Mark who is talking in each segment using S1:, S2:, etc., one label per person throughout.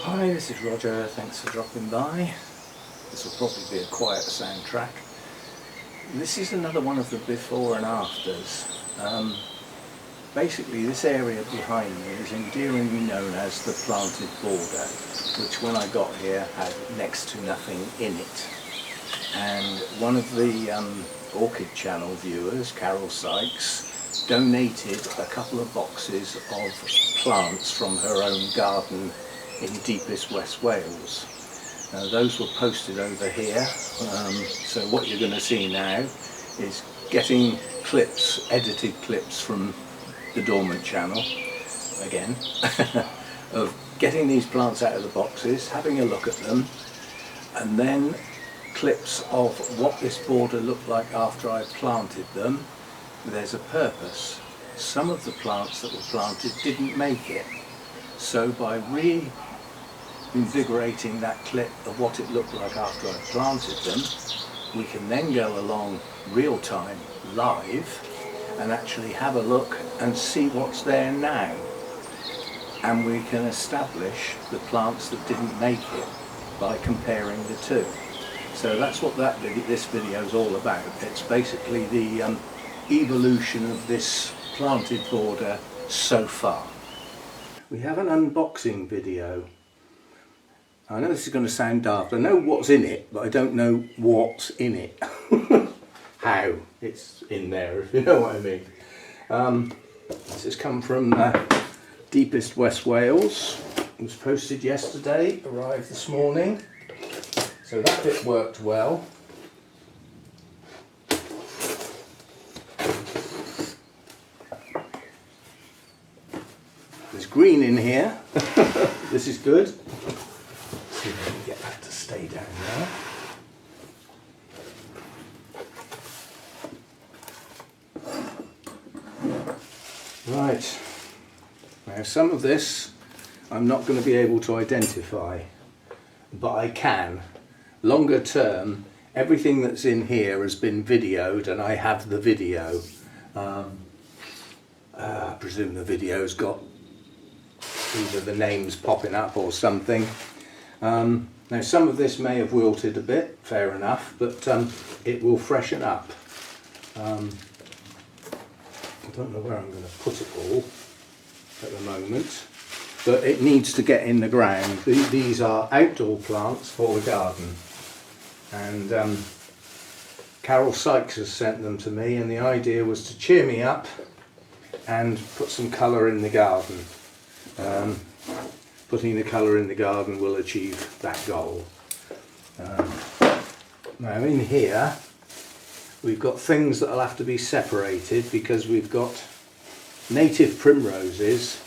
S1: Hi, this is Roger, thanks for dropping by. This will probably be a quiet soundtrack. This is another one of the before and afters. Basically this area behind me is endearingly known as the planted border, which when I got here had next to nothing in it. And one of the Orchid Channel viewers, Carol Sykes, donated a couple of boxes of plants from her own garden in deepest West Wales. Those were posted over here, so what you're going to see now is getting clips, edited clips from the Dormant Channel, again, of getting these plants out of the boxes, having a look at them, and then clips of what this border looked like after I planted them. There's a purpose. Some of the plants that were planted didn't make it, so by reinvigorating that clip of what it looked like after I planted them, we can then go along real time, live, and actually have a look and see what's there now. And we can establish the plants that didn't make it by comparing the two. So that's what this video is all about. It's basically the evolution of this planted border so far. We have an unboxing video. I know this is going to sound daft. I know what's in it, but I don't know what's in it. How it's in there, if you know what I mean. This has come from deepest West Wales. It was posted yesterday, arrived this morning. So that bit worked well. There's green in here. This is good. Let's see if I can get that to stay down there. Right. Now some of this I'm not going to be able to identify, but I can. Longer term, everything that's in here has been videoed and I have the video. I presume the video's got either the names popping up or something. Now some of this may have wilted a bit, fair enough, but it will freshen up. I don't know where I'm going to put it all at the moment, but it needs to get in the ground. These are outdoor plants for the garden, and Carol Sykes has sent them to me, and the idea was to cheer me up and put some colour in the garden. Putting the colour in the garden will achieve that goal. Now in here we've got things that will have to be separated because we've got native primroses,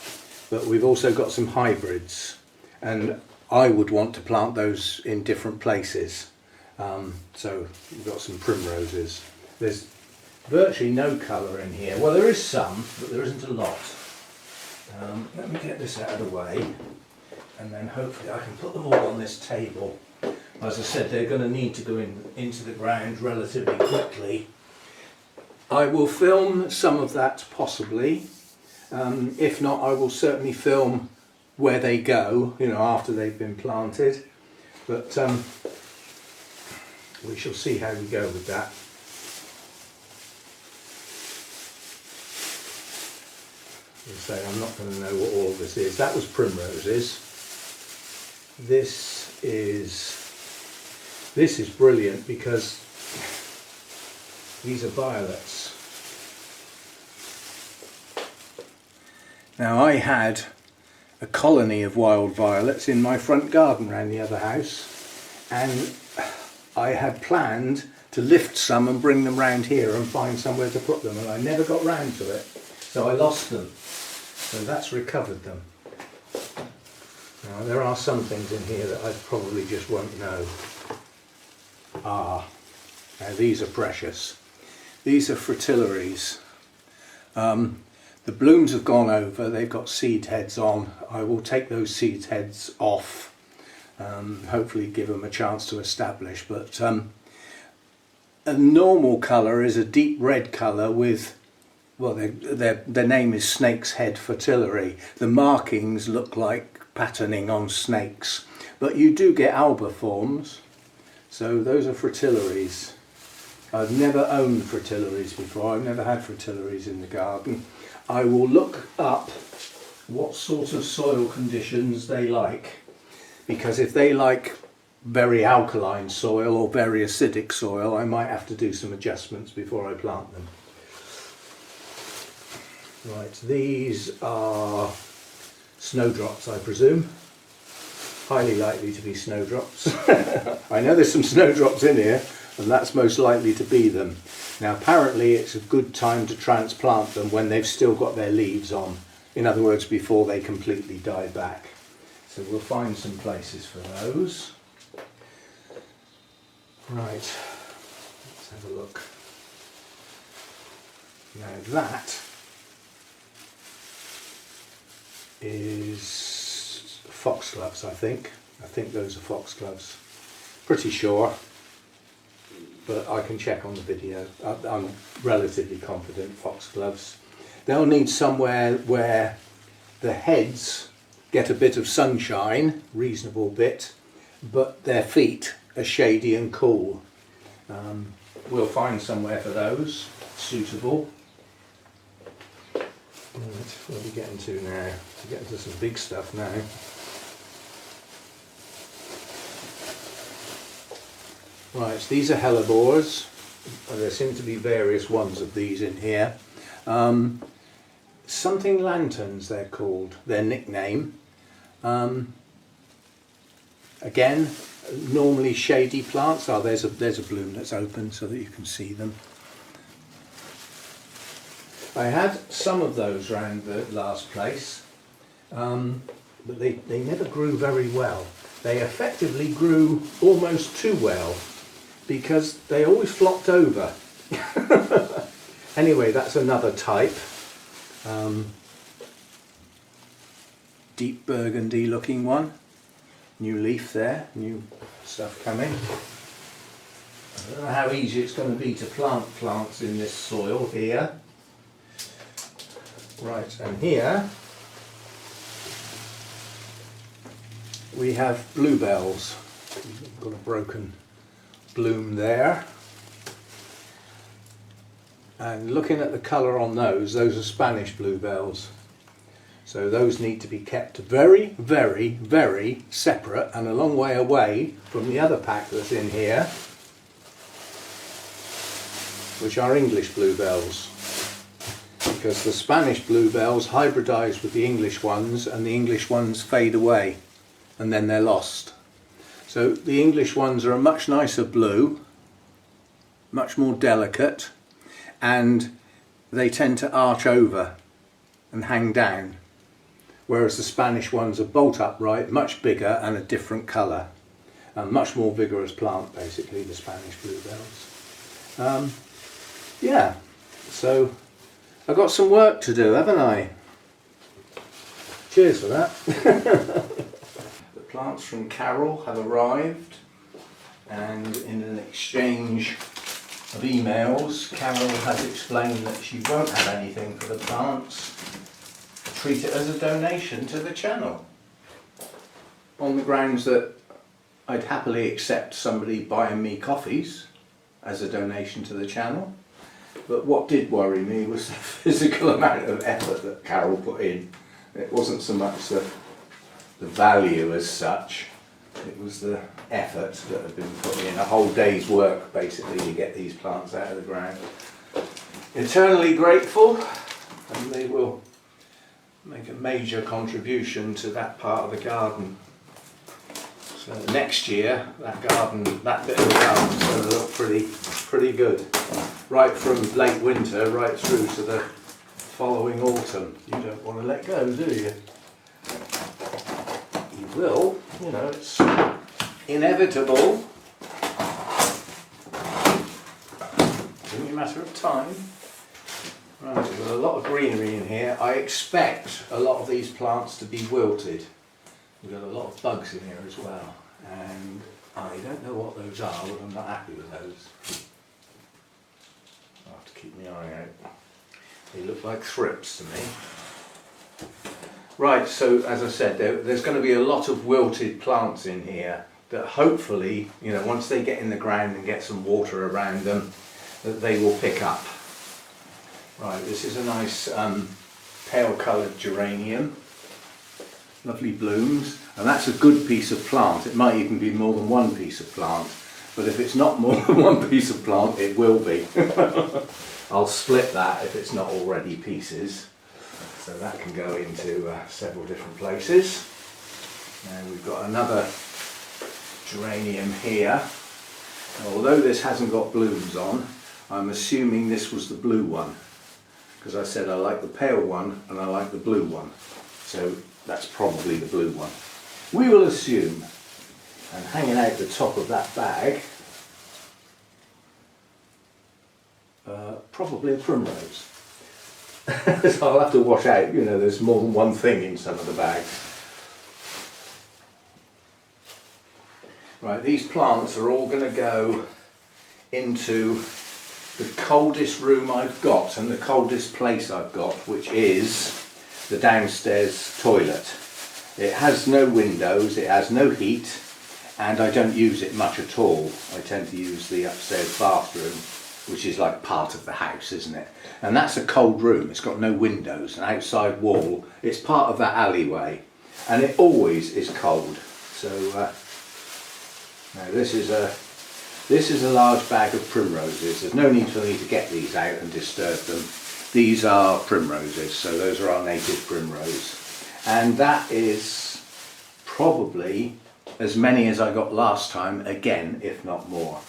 S1: but we've also got some hybrids, and I would want to plant those in different places. So we've got some primroses. There's virtually no colour in here. Well, there is some, but there isn't a lot. Let me get this out of the way, and then hopefully I can put them all on this table. As I said, they're going to need to go into the ground relatively quickly. I will film some of that possibly. If not, I will certainly film where they go, you know, after they've been planted. But we shall see how we go with that. As I say, I'm not going to know what all this is. That was primroses. This is brilliant because these are violets. Now I had a colony of wild violets in my front garden round the other house, and I had planned to lift some and bring them round here and find somewhere to put them, and I never got round to it, so I lost them. So that's recovered them. Now there are some things in here that I probably just won't know. Now these are precious. These are fritillaries. The blooms have gone over, they've got seed heads on. I will take those seed heads off, hopefully give them a chance to establish. But a normal colour is a deep red colour with, well, their name is snake's head fritillary. The markings look like patterning on snakes. But you do get albiforms, so those are fritillaries. I've never owned fritillaries before, I've never had fritillaries in the garden. I will look up what sort of soil conditions they like, because if they like very alkaline soil or very acidic soil, I might have to do some adjustments before I plant them. Right, these are snowdrops, I presume. Highly likely to be snowdrops. I know there's some snowdrops in here, and that's most likely to be them. Now apparently it's a good time to transplant them when they've still got their leaves on. In other words, before they completely die back. So we'll find some places for those. Right, let's have a look. Now that is foxgloves, I think. I think those are foxgloves. Pretty sure, but I can check on the video. I'm relatively confident foxgloves. They'll need somewhere where the heads get a bit of sunshine, reasonable bit, but their feet are shady and cool. We'll find somewhere for those suitable. Right, what are we getting to now? We're getting to some big stuff now. Right, so these are hellebores. There seem to be various ones of these in here. Something lanterns they're called, their nickname. Again, normally shady plants. Oh, there's a bloom that's open so that you can see them. I had some of those round the last place, but they never grew very well. They effectively grew almost too well because they always flopped over. Anyway, that's another type. Deep burgundy looking one. New leaf there, new stuff coming. I don't know how easy it's going to be to plant plants in this soil here. Right, and here we have bluebells. We've got a broken bloom there. And looking at the colour on those are Spanish bluebells. So those need to be kept very, very, very separate and a long way away from the other pack that's in here, which are English bluebells. Because the Spanish bluebells hybridise with the English ones and the English ones fade away and then they're lost. So the English ones are a much nicer blue, much more delicate, and they tend to arch over and hang down, whereas the Spanish ones are bolt upright, much bigger and a different colour. A much more vigorous plant basically, the Spanish bluebells. Yeah, so I've got some work to do, haven't I? Cheers for that. The plants from Carol have arrived, and in an exchange of emails, Carol has explained that she won't have anything for the plants. Treat it as a donation to the channel, on the grounds that I'd happily accept somebody buying me coffees as a donation to the channel. But what did worry me was the physical amount of effort that Carol put in. It wasn't so much the value as such, it was the effort that had been put in. A whole day's work basically to get these plants out of the ground. Eternally grateful, and they will make a major contribution to that part of the garden. So next year, that bit of the garden is going to look pretty good. Right from late winter right through to the following autumn. You don't want to let go, do you? You will, you know, it's inevitable. It's only a matter of time. Right, we've got a lot of greenery in here. I expect a lot of these plants to be wilted. We've got a lot of bugs in here as well, and I don't know what those are, but I'm not happy with those. I'll have to keep my eye out. They look like thrips to me. Right, so as I said, there's going to be a lot of wilted plants in here that hopefully, you know, once they get in the ground and get some water around them, that they will pick up. Right, this is a nice pale coloured geranium, lovely blooms, and that's a good piece of plant. It might even be more than one piece of plant, but if it's not more than one piece of plant, it will be. I'll split that if it's not already pieces. So that can go into several different places. And we've got another geranium here. Now, although this hasn't got blooms on, I'm assuming this was the blue one, because I said I like the pale one and I like the blue one. So that's probably the blue one. We will assume. And hanging out the top of that bag, probably a primrose. So I'll have to watch out, you know, there's more than one thing in some of the bags. Right, these plants are all going to go into the coldest room I've got and the coldest place I've got, which is the downstairs toilet. It has no windows, it has no heat, and I don't use it much at all. I tend to use the upstairs bathroom, which is like part of the house, isn't it? And that's a cold room. It's got no windows, an outside wall. It's part of that alleyway, and it always is cold. So now this is a large bag of primroses. There's no need for me to get these out and disturb them. These are primroses, so those are our native primrose, and that is probably as many as I got last time, again, if not more.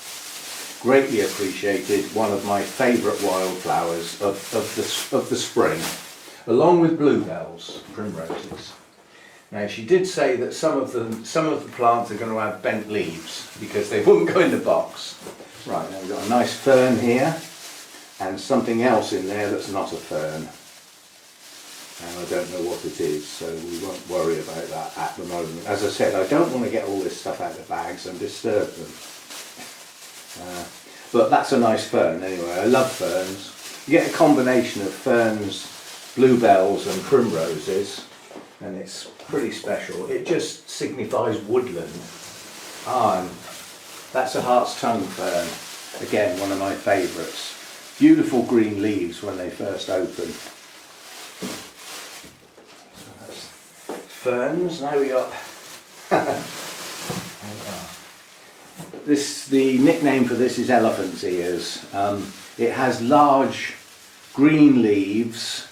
S1: Greatly appreciated, one of my favourite wildflowers of the spring, along with bluebells, primroses. Now she did say that some of the plants are going to have bent leaves because they wouldn't go in the box. Right, now we've got a nice fern here and something else in there that's not a fern. And I don't know what it is, so we won't worry about that at the moment. As I said, I don't want to get all this stuff out of the bags and disturb them. But that's a nice fern anyway. I love ferns. You get a combination of ferns, bluebells and primroses, and it's pretty special. It just signifies woodland. And that's a hart's tongue fern. Again, one of my favourites. Beautiful green leaves when they first open. So that's ferns. Now we got the nickname for this is elephant's ears. It has large green leaves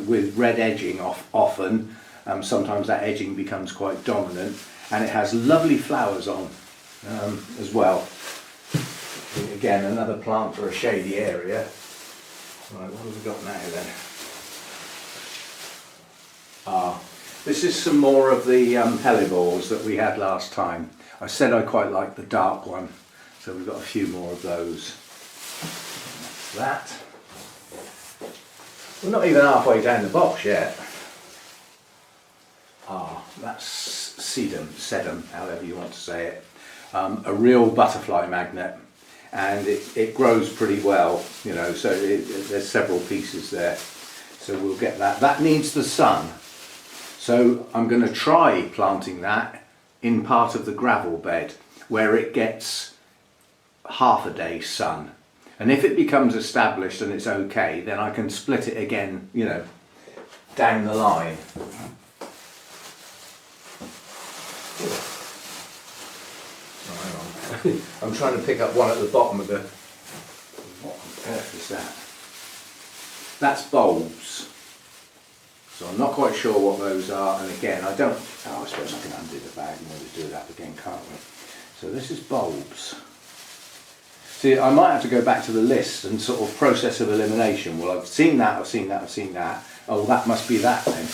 S1: with red edging often. Sometimes that edging becomes quite dominant, and it has lovely flowers on as well. Again, another plant for a shady area. Right, what have we got now then? This is some more of the hellebores that we had last time. I said I quite like the dark one, so we've got a few more of those. That's that. We're not even halfway down the box yet. That's sedum, however you want to say it. A real butterfly magnet, and it grows pretty well, you know, so there's several pieces there. So we'll get that. That needs the sun. So I'm going to try planting that in part of the gravel bed where it gets half a day's sun, and if it becomes established and it's okay, then I can split it again, you know, down the line. Oh, hang on. I'm trying to pick up one at the bottom of the... What on earth is that? That's bulbs. So I'm not quite sure what those are, and again, I suppose I can undo the bag and always do that again, can't we? So this is bulbs. See, I might have to go back to the list and sort of process of elimination. Well, I've seen that, I've seen that, I've seen that. Oh, well, that must be that then.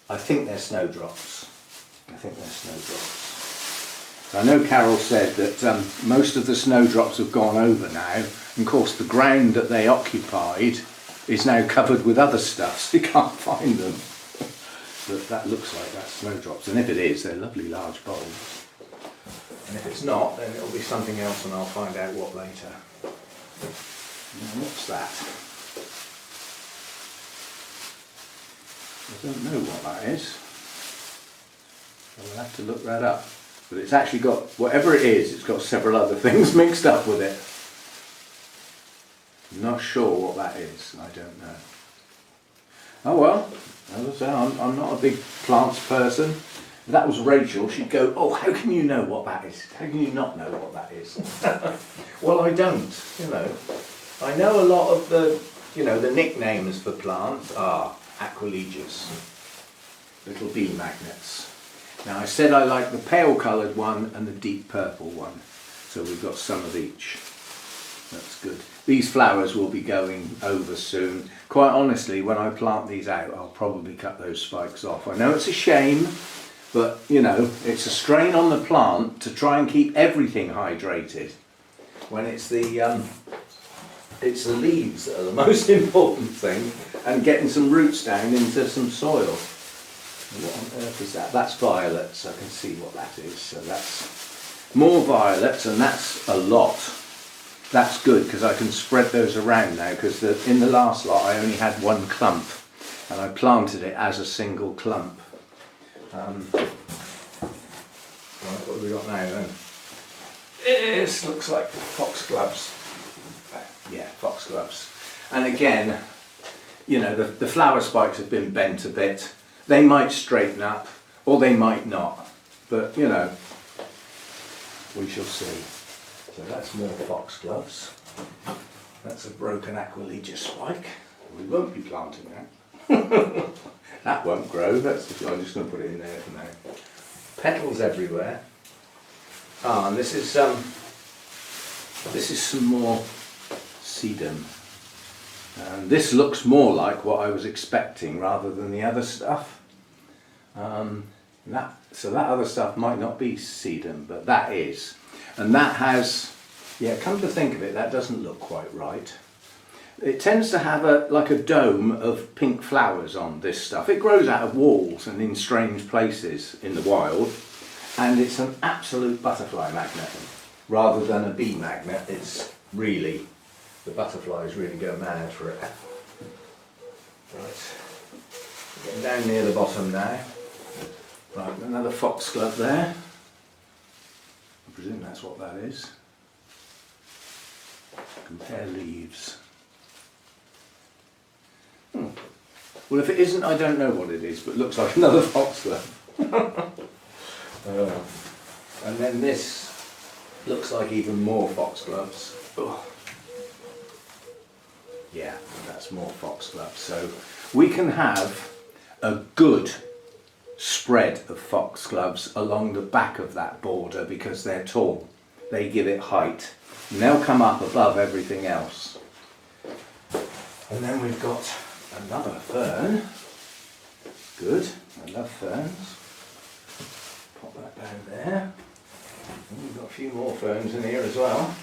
S1: I think they're snowdrops. I know Carol said that most of the snowdrops have gone over now, and of course the ground that they occupied is now covered with other stuff, so you can't find them. But that looks like that's snowdrops, and if it is, they're lovely large bulbs. And if it's not, then it'll be something else, and I'll find out what later. Now, what's that? I don't know what that is. I will have to look that up. But it's actually got, whatever it is, it's got several other things mixed up with it. I'm not sure what that is, I don't know. Oh well, as I say, I'm not a big plants person. If that was Rachel, she'd go, oh, how can you know what that is? How can you not know what that is? Well, I don't, you know. I know a lot of the, you know, the nicknames for plants are Aquilegias, little bee magnets. Now I said I like the pale coloured one and the deep purple one, so we've got some of each. That's good. These flowers will be going over soon. Quite honestly, when I plant these out, I'll probably cut those spikes off. I know it's a shame, but you know, it's a strain on the plant to try and keep everything hydrated when it's the leaves that are the most important thing, and getting some roots down into some soil. What on earth is that? That's violets. I can see what that is. So that's more violets, and that's a lot. That's good because I can spread those around now, because in the last lot I only had one clump and I planted it as a single clump. Right, what have we got now then? This looks like foxgloves. Yeah, foxgloves. And again, you know, the flower spikes have been bent a bit. They might straighten up or they might not, but you know, we shall see. So that's more foxgloves. That's a broken Aquilegia spike. We won't be planting that. That won't grow. I'm just going to put it in there for now. Petals everywhere. Ah, and this is some more sedum. And this looks more like what I was expecting rather than the other stuff. So that other stuff might not be sedum, but that is. And that has, yeah, come to think of it, that doesn't look quite right. It tends to have like a dome of pink flowers on this stuff. It grows out of walls and in strange places in the wild, and it's an absolute butterfly magnet rather than a bee magnet. It's really, the butterflies really go mad for it. Right, getting down near the bottom now. Right, another foxglove there. I presume that's what that is. Compare leaves. Well, if it isn't, I don't know what it is, but it looks like another foxglove. And then this looks like even more foxgloves. Oh. Yeah, that's more foxgloves. So we can have a good spread of foxgloves along the back of that border because they're tall. They give it height. And they'll come up above everything else. And then we've got another fern. Good, I love ferns. Pop that down there. And we've got a few more ferns in here as well.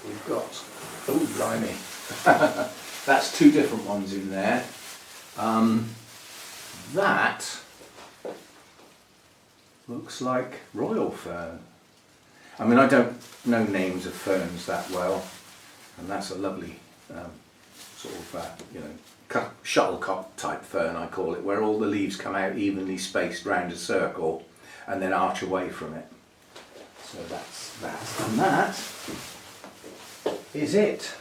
S1: We've got, oh blimey, that's two different ones in there. That looks like royal fern. I mean, I don't know names of ferns that well, and that's a lovely sort of, you know, shuttlecock type fern, I call it, where all the leaves come out evenly spaced round a circle and then arch away from it. So that's that, and that is it.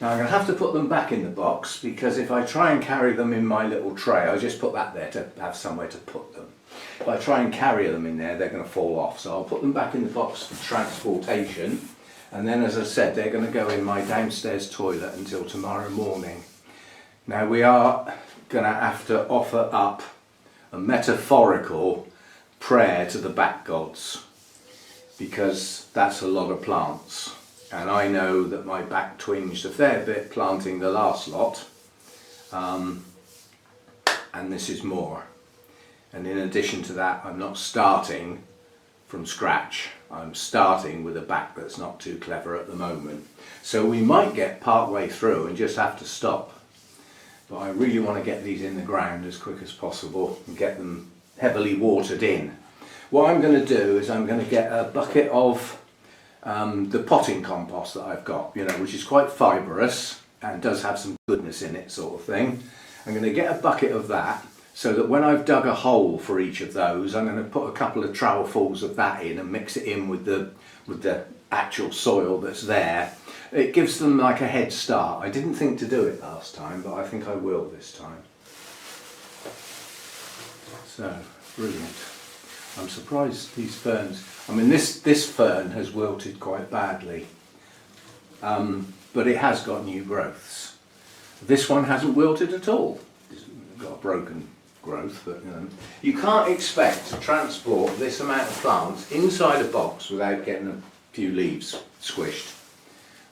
S1: Now I'm going to have to put them back in the box, because if I try and carry them in my little tray, I just put that there to have somewhere to put them. If I try and carry them in there, they're going to fall off, so I'll put them back in the box for transportation. And then, as I said, they're going to go in my downstairs toilet until tomorrow morning. Now we are going to have to offer up a metaphorical prayer to the back gods, because that's a lot of plants. And I know that my back twinged a fair bit planting the last lot, and this is more. And in addition to that, I'm not starting from scratch. I'm starting with a back that's not too clever at the moment. So we might get part way through and just have to stop. But I really want to get these in the ground as quick as possible and get them heavily watered in. What I'm going to do is I'm going to get a bucket of the potting compost that I've got, you know, which is quite fibrous and does have some goodness in it, sort of thing. I'm going to get a bucket of that, so that when I've dug a hole for each of those, I'm going to put a couple of trowelfuls of that in and mix it in with the actual soil that's there. It gives them like a head start. I didn't think to do it last time, but I think I will this time. So, brilliant. I'm surprised these ferns, I mean this fern has wilted quite badly, but it has got new growths. This one hasn't wilted at all. It's got a broken growth, but you can't expect to transport this amount of plants inside a box without getting a few leaves squished.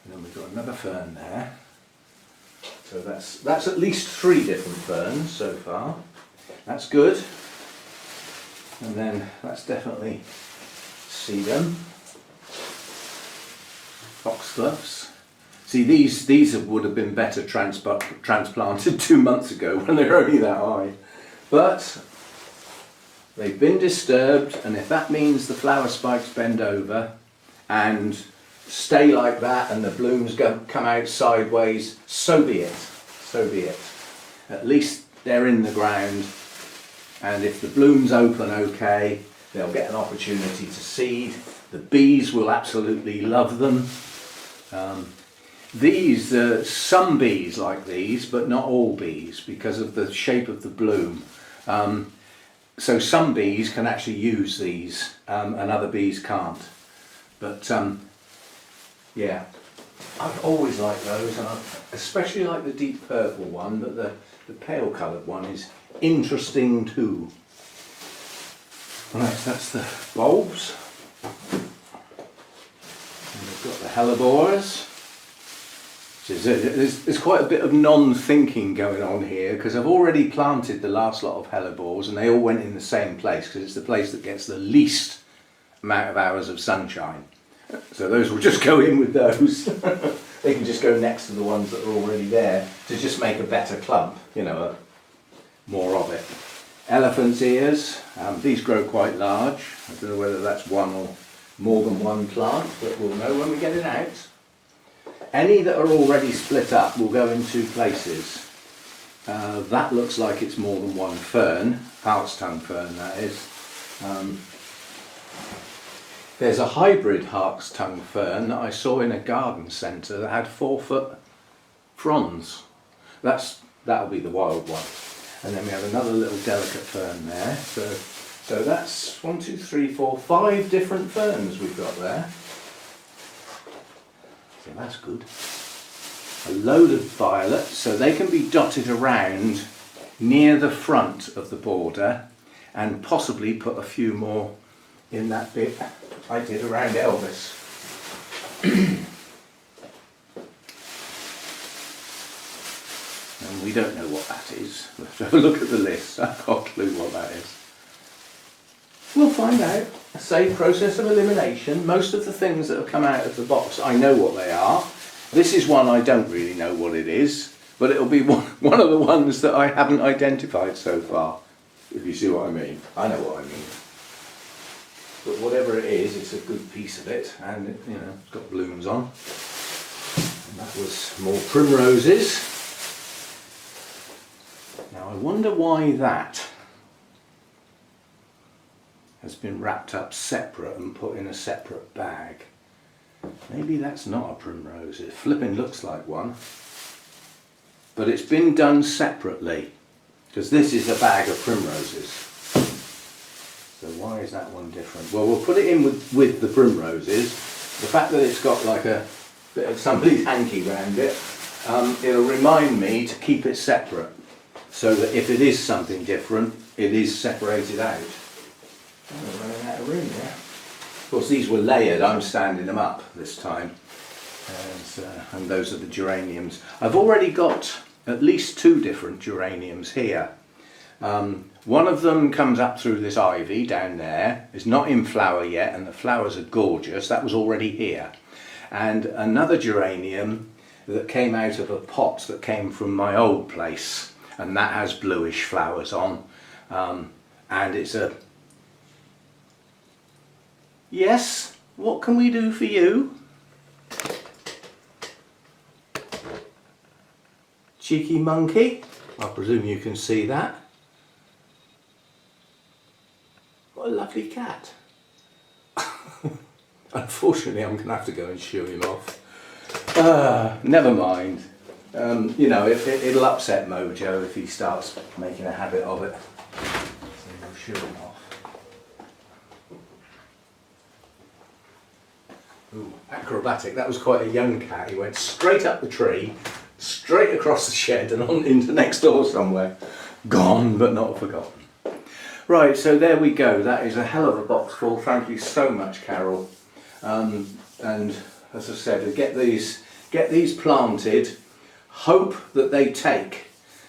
S1: And then we've got another fern there. So that's at least 3 different ferns so far. That's good. And then that's definitely sedum, foxgloves. See, these would have been better transplanted 2 months ago when they were only that high. But they've been disturbed, and if that means the flower spikes bend over and stay like that and the blooms come out sideways, so be it. So be it. At least they're in the ground. And if the blooms open okay, they'll get an opportunity to seed. The bees will absolutely love them. Some bees like these, but not all bees, because of the shape of the bloom. So some bees can actually use these, and other bees can't. But yeah, I've always liked those, and I especially like the deep purple one, but the pale coloured one is interesting too. Right, so that's the bulbs. And we've got the hellebores. There's quite a bit of non-thinking going on here, because I've already planted the last lot of hellebores and they all went in the same place, because it's the place that gets the least amount of hours of sunshine. So those will just go in with those. They can just go next to the ones that are already there to just make a better clump, more of it. Elephant's ears, these grow quite large. I don't know whether that's one or more than one plant, but we'll know when we get it out. Any that are already split up will go in 2 places. That looks like it's more than one fern, hartstongue fern that is. There's a hybrid hartstongue fern that I saw in a garden centre that had 4-foot fronds. That'll be the wild one. And then we have another little delicate fern there. So that's 1, 2, 3, 4, 5 different ferns we've got there. So that's good. A load of violets, so they can be dotted around near the front of the border, and possibly put a few more in that bit I did around Elvis. And we don't know what that is. We'll have to have a look at the list. I've got a clue what that is. We'll find out. A safe process of elimination. Most of the things that have come out of the box, I know what they are. This is one I don't really know what it is, but it'll be one of the ones that I haven't identified so far, if you see what I mean. I know what I mean. But whatever it is, it's a good piece of it, and it's got blooms on. And that was more primroses. Now I wonder why that has been wrapped up separate and put in a separate bag. Maybe that's not a primrose. It flipping looks like one. But it's been done separately, because this is a bag of primroses. So why is that one different? Well, we'll put it in with the primroses. The fact that it's got like a bit of somebody's hanky around it, it'll remind me to keep it separate, so that if it is something different, it is separated out. Oh, we're running out of room there. Of course, these were layered. I'm standing them up this time, and those are the geraniums. I've already got at least 2 different geraniums here. One of them comes up through this ivy down there. It's not in flower yet, and the flowers are gorgeous. That was already here. And another geranium that came out of a pot that came from my old place, and that has bluish flowers on. And it's a... Yes, what can we do for you? Cheeky monkey. I presume you can see that. What a lovely cat. Unfortunately, I'm going to have to go and shoo him off. Never mind. You know, it'll upset Mojo if he starts making a habit of it. So we'll shoo him off. Ooh, acrobatic. That was quite a young cat. He went straight up the tree, straight across the shed and on into next door somewhere. Gone but not forgotten. Right, so there we go. That is a hell of a box full. Thank you so much, Carol. And as I said, get these planted. Hope that they take,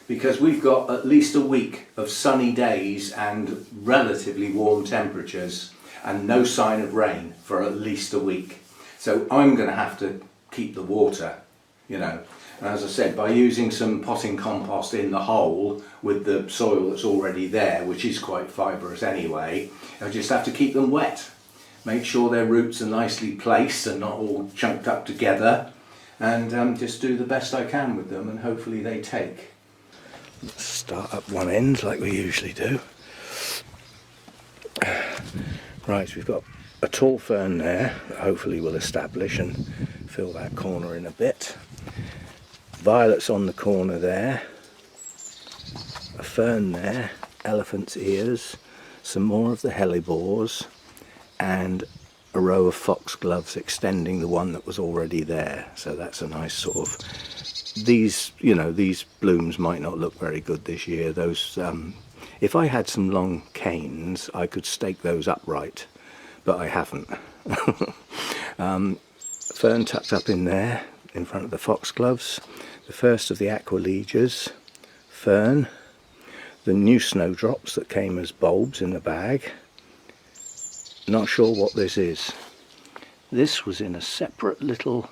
S1: because we've got at least a week of sunny days and relatively warm temperatures and no sign of rain for at least a week. So I'm going to have to keep the water, you know. And as I said, by using some potting compost in the hole with the soil that's already there, which is quite fibrous anyway, I just have to keep them wet. Make sure their roots are nicely placed and not all chunked up together, and just do the best I can with them, and hopefully they take. Let's start up one end like we usually do. Right, we've got a tall fern there that hopefully will establish and fill that corner in a bit. Violets on the corner there, a fern there, elephant's ears, some more of the hellebores, and a row of foxgloves extending the one that was already there. So that's a nice sort of, these, you know, these blooms might not look very good this year. Those, if I had some long canes, I could stake those upright, but I haven't. Fern tucked up in there in front of the foxgloves. The first of the Aquilegias, fern, the new snowdrops that came as bulbs in the bag. Not sure what this is. This was in a separate little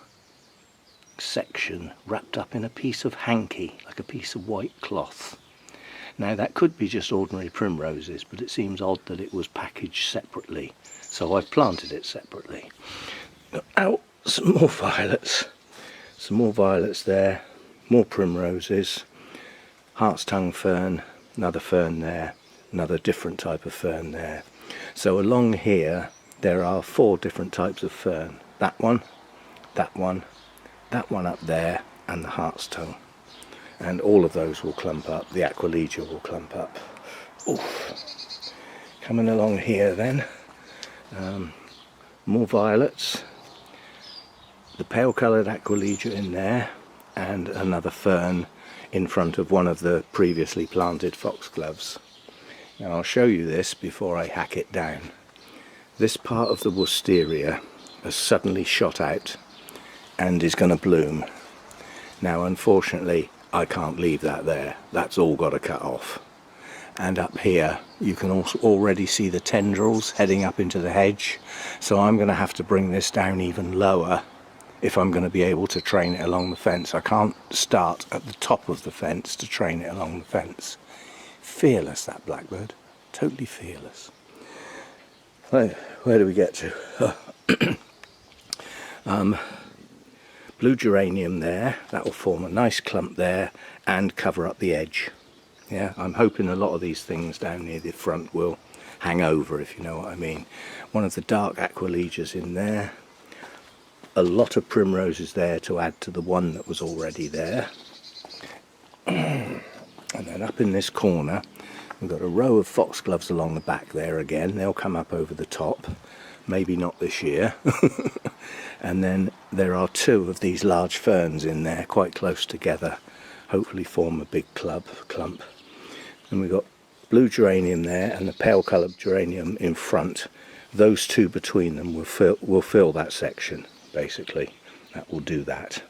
S1: section wrapped up in a piece of hanky, like a piece of white cloth. Now that could be just ordinary primroses, but it seems odd that it was packaged separately, so I've planted it separately. Out, some more violets. Some more violets there, more primroses, heart's tongue fern, another fern there, another different type of fern there. So along here there are 4 different types of fern. That one up there, and the heart's tongue. And all of those will clump up, the Aquilegia will clump up. Oof. Coming along here then, more violets. The pale coloured Aquilegia in there, and another fern in front of one of the previously planted foxgloves. Now I'll show you this before I hack it down. This part of the wisteria has suddenly shot out and is going to bloom. Now unfortunately I can't leave that there, that's all got to cut off. And up here you can also already see the tendrils heading up into the hedge, so I'm going to have to bring this down even lower if I'm going to be able to train it along the fence. I can't start at the top of the fence to train it along the fence. Fearless, that blackbird, totally fearless. Where do we get to? Blue geranium there, that will form a nice clump there and cover up the edge. Yeah, I'm hoping a lot of these things down near the front will hang over, if you know what I mean. One of the dark Aquilegias in there. A lot of primroses there to add to the one that was already there. And then up in this corner we've got a row of foxgloves along the back there again. They'll come up over the top, maybe not this year. And then there are 2 of these large ferns in there quite close together, hopefully form a big clump. And we've got blue geranium there and the pale coloured geranium in front. Those 2 between them will fill that section. Basically, that will do that.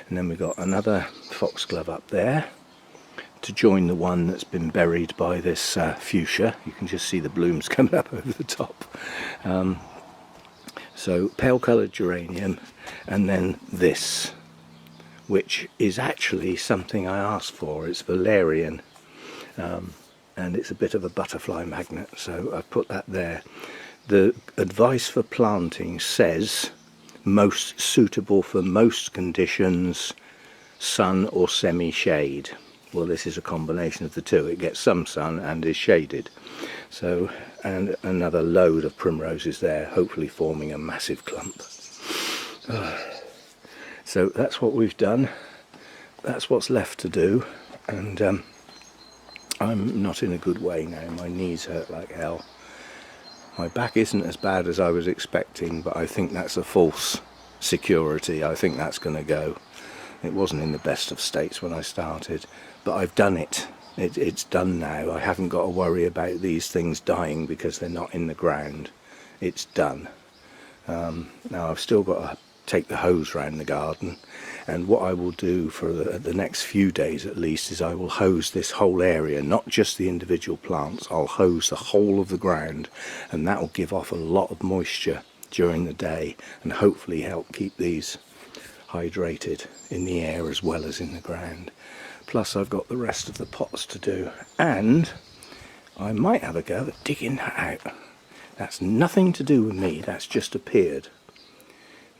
S1: And then we've got another foxglove up there to join the one that's been buried by this fuchsia. You can just see the blooms coming up over the top. So pale coloured geranium, and then this, which is actually something I asked for. It's valerian, and it's a bit of a butterfly magnet, so I've put that there. The advice for planting says most suitable for most conditions, sun or semi-shade. Well, this is a combination of the two. It gets some sun and is shaded. So, and another load of primroses there, hopefully forming a massive clump. So that's what we've done. That's what's left to do. And I'm not in a good way now. My knees hurt like hell. My back isn't as bad as I was expecting, but I think that's a false security. I think that's going to go. It wasn't in the best of states when I started, but I've done it. It's done now. I haven't got to worry about these things dying because they're not in the ground. It's done. Now I've still got to take the hose round the garden, and what I will do for the next few days at least is I will hose this whole area, not just the individual plants. I'll hose the whole of the ground, and that will give off a lot of moisture during the day and hopefully help keep these hydrated in the air as well as in the ground. Plus I've got the rest of the pots to do, and I might have a go at digging that out. That's nothing to do with me, that's just appeared.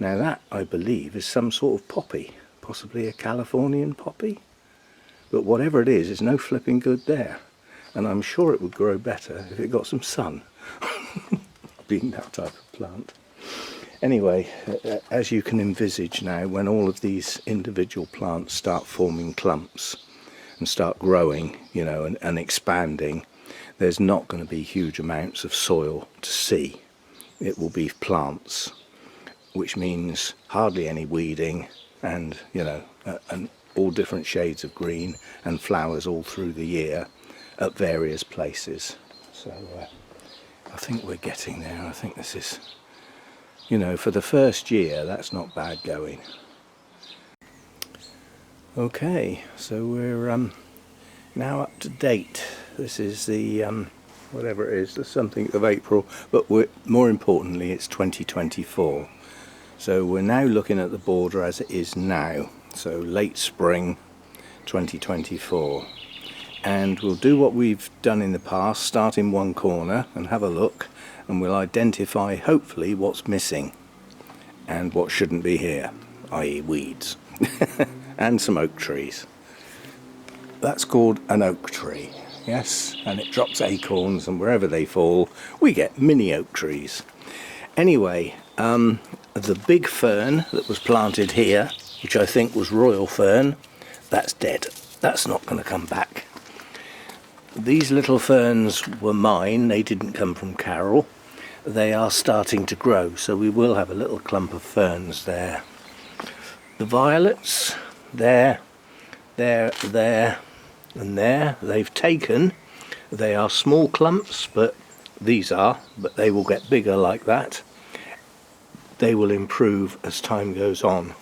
S1: Now that, I believe, is some sort of poppy, possibly a Californian poppy, but whatever it is, it's no flipping good there, and I'm sure it would grow better if it got some sun. Being that type of plant. Anyway, as you can envisage now, when all of these individual plants start forming clumps and start growing, you know, and expanding, there's not going to be huge amounts of soil to see. It will be plants, which means hardly any weeding, and, you know, and all different shades of green and flowers all through the year at various places. So I think we're getting there. I think this is, you know, for the first year, that's not bad going. Okay, so we're now up to date. This is the, whatever it is, the something of April, but more importantly, it's 2024. So we're now looking at the border as it is now, so late spring 2024. And we'll do what we've done in the past, start in one corner and have a look, and we'll identify hopefully what's missing and what shouldn't be here, i.e. weeds and some oak trees. That's called an oak tree, yes, and it drops acorns, and wherever they fall we get mini oak trees. Anyway, the big fern that was planted here, which I think was royal fern, that's dead. That's not going to come back. These little ferns were mine, they didn't come from Carol. They are starting to grow, so we will have a little clump of ferns there. The violets, there, and there, they've taken. They are small clumps, but they will get bigger like that. They will improve as time goes on.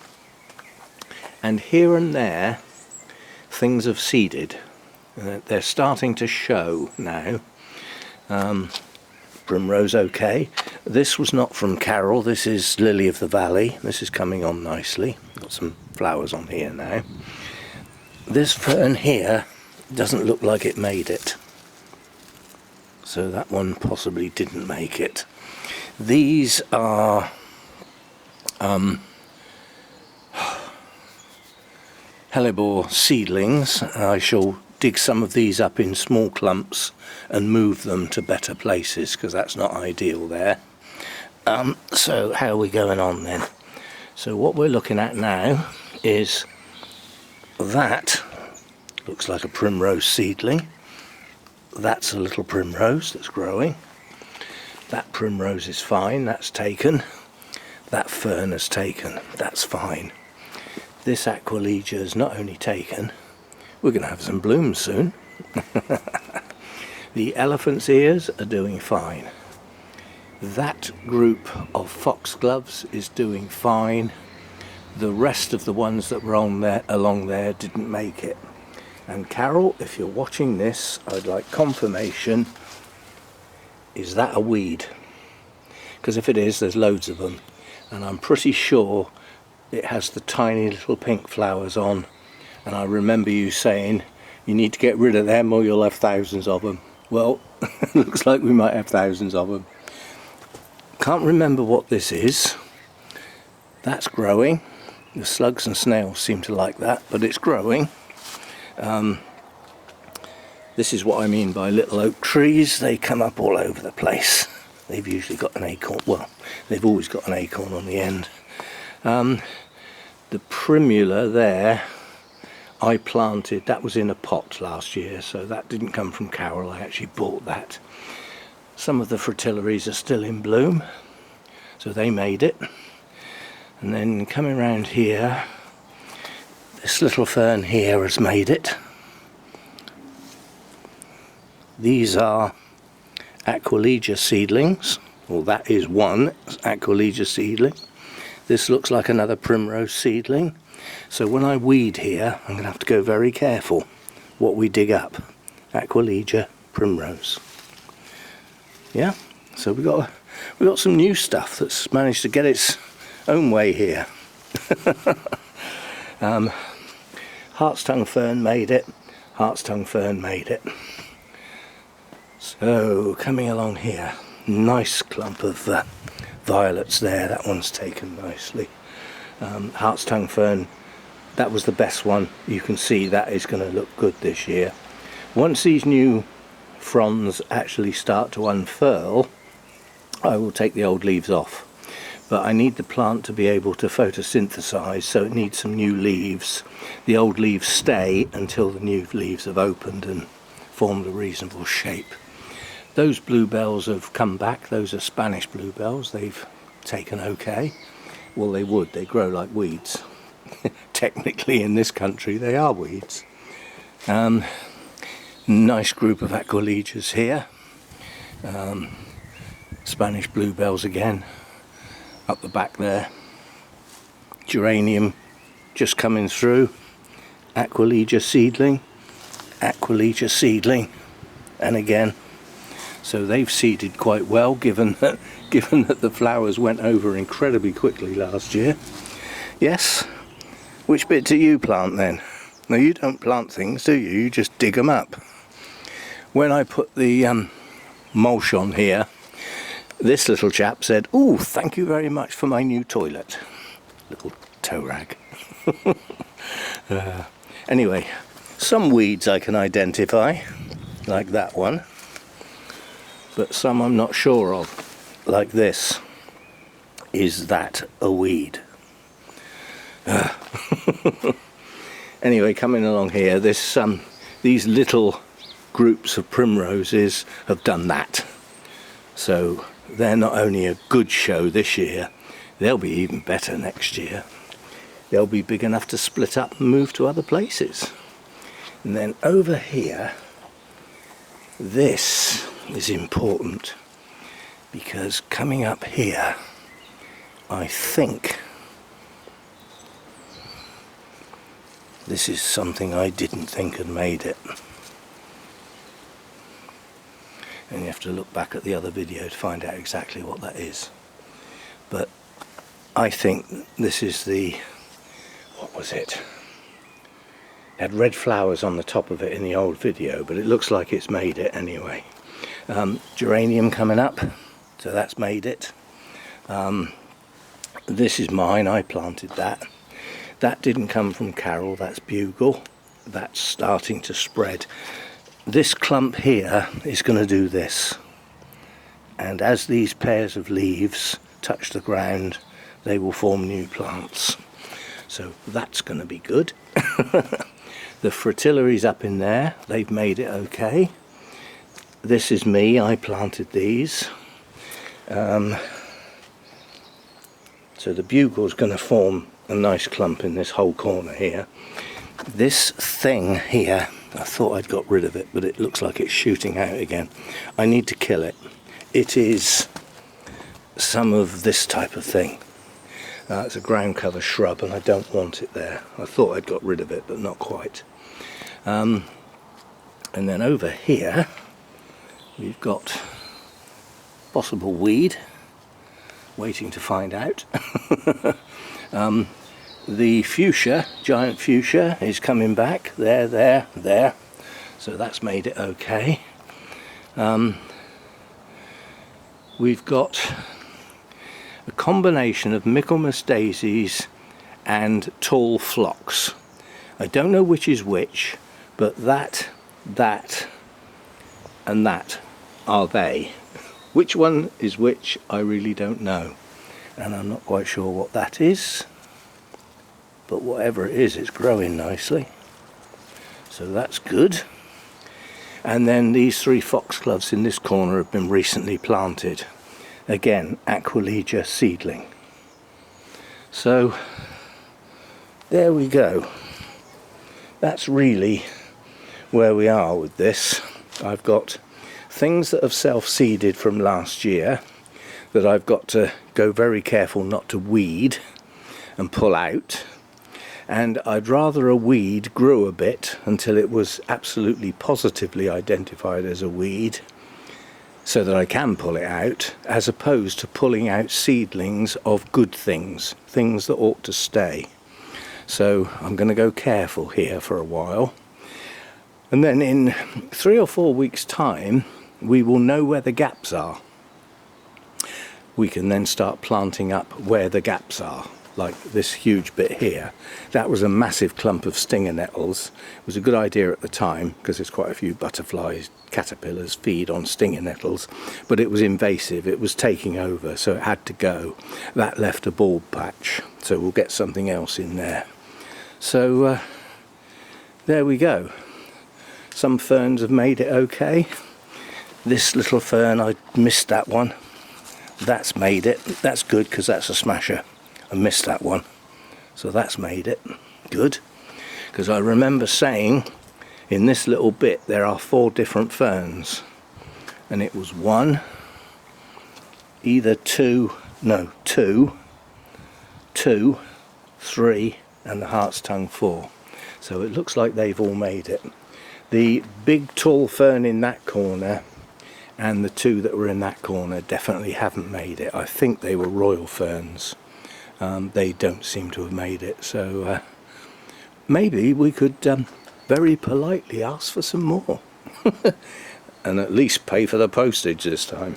S1: And here and there, things have seeded. They're starting to show now. Primrose okay. This was not from Carol, this is Lily of the Valley. This is coming on nicely. Got some flowers on here now. This fern here doesn't look like it made it. So that one possibly didn't make it. These are hellebore seedlings. I shall dig some of these up in small clumps and move them to better places, because that's not ideal there. So how are we going on then? So what we're looking at now is that looks like a primrose seedling. That's a little primrose that's growing. That primrose is fine, that's taken. That fern has taken, that's fine. This Aquilegia is not only taken, we're going to have some blooms soon. The elephant's ears are doing fine. That group of foxgloves is doing fine. The rest of the ones that were along there didn't make it. And Carol, if you're watching this, I'd like confirmation. Is that a weed? Because if it is, there's loads of them. And I'm pretty sure it has the tiny little pink flowers on. And I remember you saying you need to get rid of them or you'll have thousands of them. Well, looks like we might have thousands of them. Can't remember what this is. That's growing. The slugs and snails seem to like that, but it's growing. This is what I mean by little oak trees. They come up all over the place. They've usually got an acorn, well, they've always got an acorn on the end. The primula there, I planted, that was in a pot last year, so that didn't come from Carol, I actually bought that. Some of the fritillaries are still in bloom, so they made it. And then coming around here, this little fern here has made it. These are Aquilegia seedlings, well, that is one Aquilegia seedling. This looks like another primrose seedling. So when I weed here, I'm going to have to go very careful what we dig up. Aquilegia primrose. Yeah, so we got some new stuff that's managed to get its own way here. Hart's tongue fern made it. Hart's tongue fern made it. So coming along here, nice clump of violets there. That one's taken nicely. Hart's tongue fern, that was the best one. You can see that is going to look good this year. Once these new fronds actually start to unfurl, I will take the old leaves off. But I need the plant to be able to photosynthesize, so it needs some new leaves. The old leaves stay until the new leaves have opened and formed a reasonable shape. Those bluebells have come back. Those are Spanish bluebells. They've taken okay. Well, they would. They grow like weeds. Technically, in this country, they are weeds. Nice group of Aquilegias here. Spanish bluebells again. Up the back there. Geranium just coming through. Aquilegia seedling. Aquilegia seedling. And again. So they've seeded quite well, given that the flowers went over incredibly quickly last year. Yes? Which bit do you plant then? No, you don't plant things, do you? You just dig them up. When I put the mulch on here, this little chap said, "Oh, thank you very much for my new toilet." Little toe rag. Anyway, some weeds I can identify, like that one. But some I'm not sure of, like this. Is that a weed? Anyway, coming along here, these little groups of primroses have done that. So they're not only a good show this year, they'll be even better next year. They'll be big enough to split up and move to other places. And then over here, this is important, because coming up here, I think this is something I didn't think had made it. And you have to look back at the other video to find out exactly what that is. But I think this is the, what was it? It had red flowers on the top of it in the old video, but it looks like it's made it anyway. Geranium coming up, so that's made it. This is mine, I planted that. That didn't come from Carol, that's Bugle. That's starting to spread. This clump here is going to do this. And as these pairs of leaves touch the ground, they will form new plants. So that's going to be good. The fritillaries up in there, they've made it okay. This is me, I planted these. So the Bugle's going to form a nice clump in this whole corner here. This thing here, I thought I'd got rid of it, but it looks like it's shooting out again. I need to kill it. It is some of this type of thing. It's a ground cover shrub and I don't want it there. I thought I'd got rid of it, but not quite. And then over here, we've got possible weed, waiting to find out. The fuchsia, giant fuchsia, is coming back. There. So that's made it okay. We've got a combination of Michaelmas daisies and tall phlox. I don't know which is which, but that and that are they. Which one is which, I really don't know, and I'm not quite sure what that is, but whatever it is, it's growing nicely, so that's good. And then these 3 foxgloves in this corner have been recently planted. Again, Aquilegia seedling. So there we go. That's really where we are with this. I've got things that have self-seeded from last year that I've got to go very careful not to weed and pull out. And I'd rather a weed grew a bit until it was absolutely positively identified as a weed so that I can pull it out, as opposed to pulling out seedlings of good things, things that ought to stay. So I'm going to go careful here for a while, and then in 3 or 4 weeks' time we will know where the gaps are. We can then start planting up where the gaps are, like this huge bit here. That was a massive clump of stinger nettles. It was a good idea at the time because there's quite a few butterflies, caterpillars feed on stinger nettles, but it was invasive, it was taking over, so it had to go. That left a bulb patch, so we'll get something else in there. So there we go. Some ferns have made it okay. This little fern, I missed that one. That's made it. That's good because that's a smasher. I missed that one, so that's made it good, because I remember saying in this little bit there are 4 different ferns, and it was 1, either 2, 2, 3, and the Hart's Tongue 4. So it looks like they've all made it. The big tall fern in that corner and the 2 that were in that corner definitely haven't made it. I think they were royal ferns. They don't seem to have made it, so maybe we could very politely ask for some more and at least pay for the postage this time.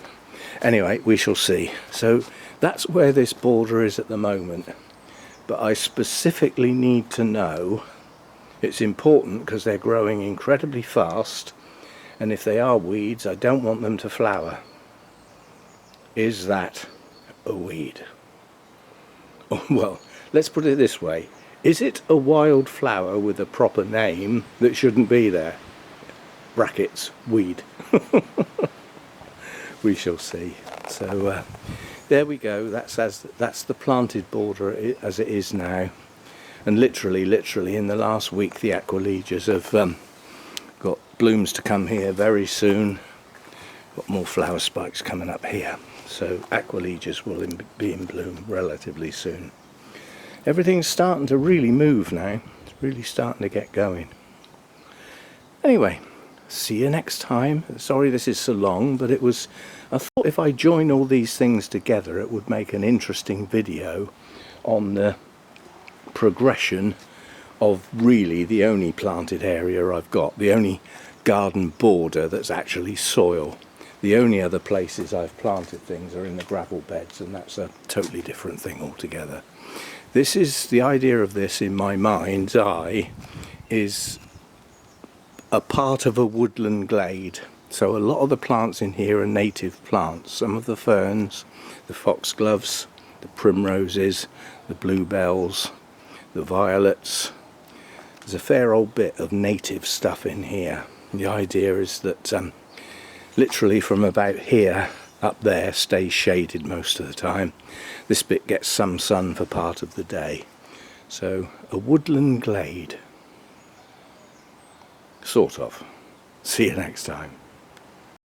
S1: Anyway, we shall see. So that's where this border is at the moment, but I specifically need to know, it's important because they're growing incredibly fast, and if they are weeds I don't want them to flower. Is that a weed? Well, let's put it this way. Is it a wild flower with a proper name that shouldn't be there? Brackets, weed. We shall see. So there we go. That's the planted border as it is now. And literally in the last week the Aquilegias have got blooms to come here very soon. Got more flower spikes coming up here. So Aquilegias will be in bloom relatively soon. Everything's starting to really move now. It's really starting to get going. Anyway, see you next time. Sorry this is so long, but I thought if I join all these things together it would make an interesting video on the progression of really the only planted area I've got, the only garden border that's actually soil. The only other places I've planted things are in the gravel beds, and that's a totally different thing altogether. This is the idea of this in my mind's eye, is a part of a woodland glade. So a lot of the plants in here are native plants. Some of the ferns, the foxgloves, the primroses, the bluebells, the violets. There's a fair old bit of native stuff in here. The idea is that literally from about here up there stays shaded most of the time. This bit gets some sun for part of the day. So a woodland glade. Sort of. See you next time.